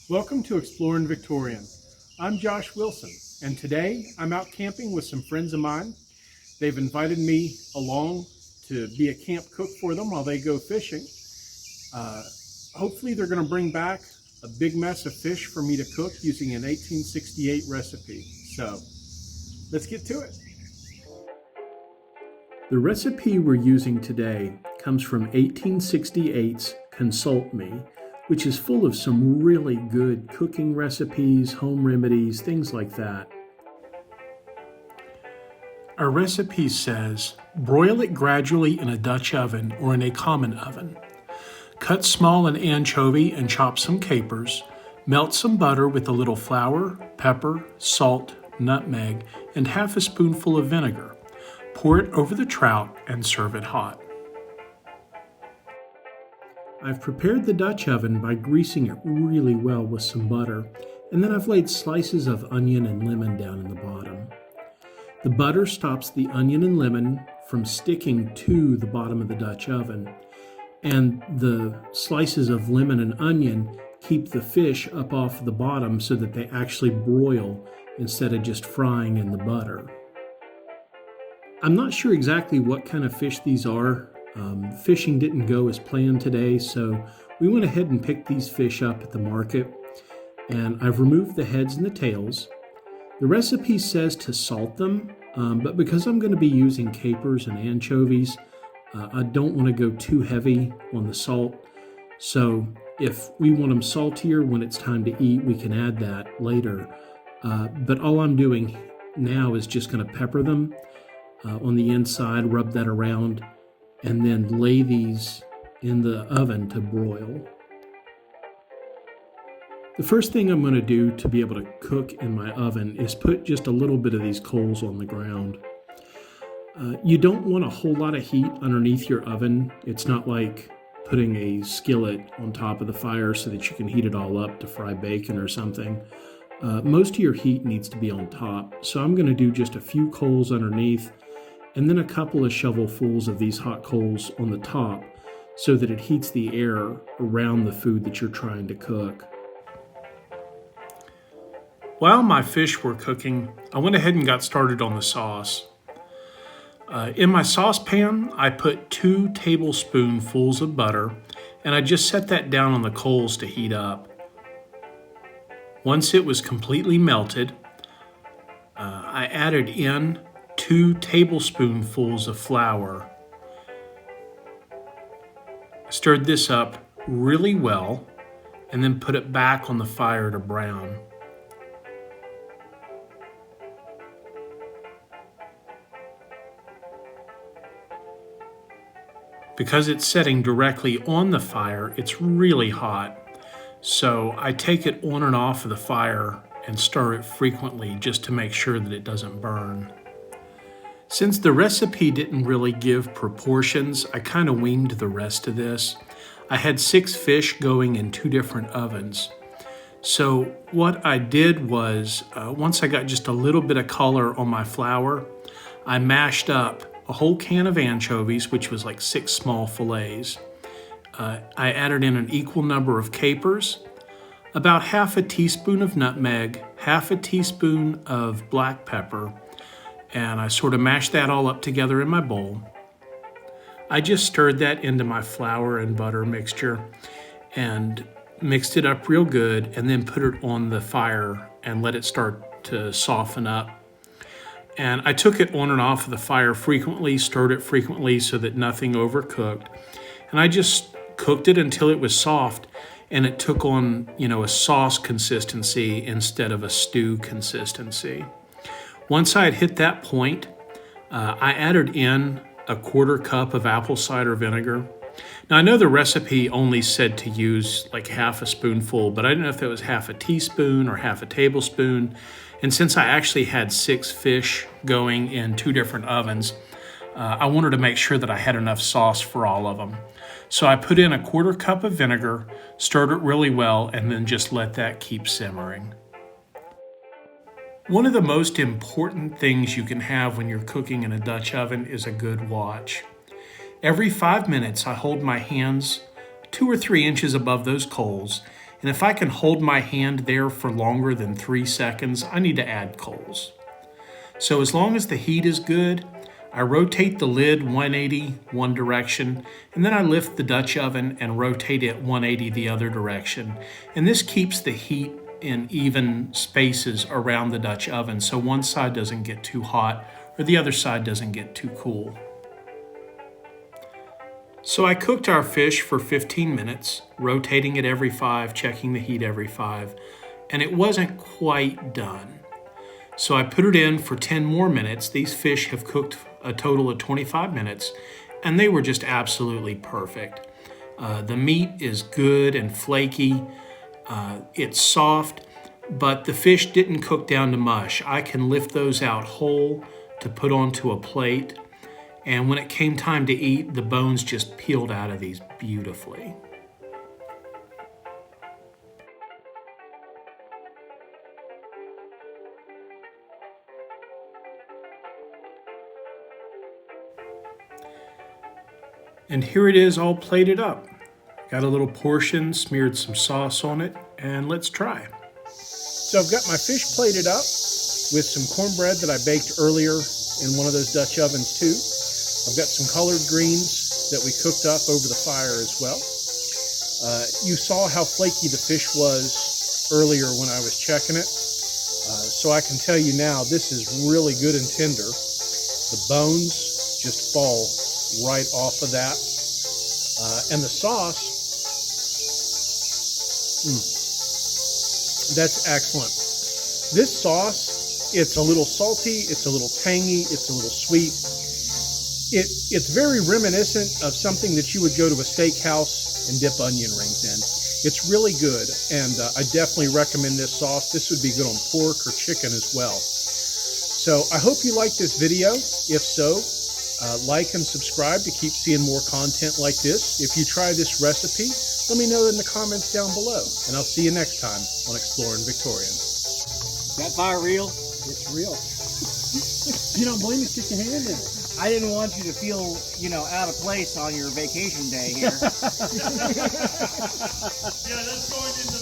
Welcome to ExplorinVictorian. I'm Josh Wilson, and today I'm out camping with some friends of mine. They've invited me along to be a camp cook for them while they go fishing. Hopefully they're going to bring back a big mess of fish for me to cook using an 1868 recipe. So let's get to it. The recipe we're using today comes from 1868's Consult Me, which is full of some really good cooking recipes, home remedies, things like that. Our recipe says, broil it gradually in a Dutch oven or in a common oven. Cut small an anchovy and chop some capers. Melt some butter with a little flour, pepper, salt, nutmeg, and half a spoonful of vinegar. Pour it over the trout and serve it hot. I've prepared the Dutch oven by greasing it really well with some butter, and then I've laid slices of onion and lemon down in the bottom. The butter stops the onion and lemon from sticking to the bottom of the Dutch oven, and the slices of lemon and onion keep the fish up off the bottom so that they actually broil instead of just frying in the butter. I'm not sure exactly what kind of fish these are. Fishing didn't go as planned today, so we went ahead and picked these fish up at the market, and I've removed the heads and the tails. The recipe says to salt them, but because I'm going to be using capers and anchovies, I don't want to go too heavy on the salt. So if we want them saltier when it's time to eat, we can add that later. But all I'm doing now is just going to pepper them on the inside, rub that around, and then lay these in the oven to broil. The first thing I'm going to do to be able to cook in my oven is put just a little bit of these coals on the ground. You don't want a whole lot of heat underneath your oven. It's not like putting a skillet on top of the fire so that you can heat it all up to fry bacon or something. Most of your heat needs to be on top, so I'm going to do just a few coals underneath and then a couple of shovelfuls of these hot coals on the top so that it heats the air around the food that you're trying to cook. While my fish were cooking, I went ahead and got started on the sauce. In my saucepan, I put 2 tablespoonfuls of butter, and I just set that down on the coals to heat up. Once it was completely melted, I added in 2 tablespoonfuls of flour. Stirred this up really well, and then put it back on the fire to brown. Because it's setting directly on the fire, it's really hot. So I take it on and off of the fire and stir it frequently just to make sure that it doesn't burn. Since the recipe didn't really give proportions, I kind of winged the rest of this. I had 6 fish going in 2 different ovens. So what I did was, once I got just a little bit of color on my flour, I mashed up a whole can of anchovies, which was like 6 small filets. I added in an equal number of capers, about half a teaspoon of nutmeg, half a teaspoon of black pepper, and I sort of mashed that all up together in my bowl. I just stirred that into my flour and butter mixture and mixed it up real good, and then put it on the fire and let it start to soften up. And I took it on and off of the fire frequently, stirred it frequently so that nothing overcooked. And I just cooked it until it was soft and it took on, a sauce consistency instead of a stew consistency. Once I had hit that point, I added in a 1/4 cup of apple cider vinegar. Now I know the recipe only said to use like half a spoonful, but I didn't know if it was half a teaspoon or half a tablespoon. And since I actually had 6 fish going in 2 different ovens, I wanted to make sure that I had enough sauce for all of them. So I put in a 1/4 cup of vinegar, stirred it really well, and then just let that keep simmering. One of the most important things you can have when you're cooking in a Dutch oven is a good watch. Every 5 minutes, I hold my hands 2 or 3 inches above those coals And if I can hold my hand there for longer than 3 seconds, I need to add coals. So as long as the heat is good, I rotate the lid 180 one direction, and then I lift the Dutch oven and rotate it 180 the other direction. And this keeps the heat in even spaces around the Dutch oven, so one side doesn't get too hot or the other side doesn't get too cool. So I cooked our fish for 15 minutes, rotating it every 5, checking the heat every 5, and it wasn't quite done. So I put it in for 10 more minutes. These fish have cooked a total of 25 minutes, and they were just absolutely perfect. The meat is good and flaky. It's soft, but the fish didn't cook down to mush. I can lift those out whole to put onto a plate. And when it came time to eat, the bones just peeled out of these beautifully. And here it is all plated up. Got a little portion, smeared some sauce on it, and let's try. So I've got my fish plated up with some cornbread that I baked earlier in one of those Dutch ovens too. I've got some collard greens that we cooked up over the fire as well. You saw how flaky the fish was earlier when I was checking it. So I can tell you now, this is really good and tender. The bones just fall right off of that. And the sauce, that's excellent. This sauce, it's a little salty, it's a little tangy, it's a little sweet. It's very reminiscent of something that you would go to a steakhouse and dip onion rings in. It's really good, and I definitely recommend this sauce. This would be good on pork or chicken as well. So I hope you like this video. If so, like and subscribe to keep seeing more content like this. If you try this recipe, let me know in the comments down below, and I'll see you next time on Exploring Victorian. That fire real? It's real. You don't believe me? Stick your hand in it. I didn't want you to feel, out of place on your vacation day here. Yeah, that's going into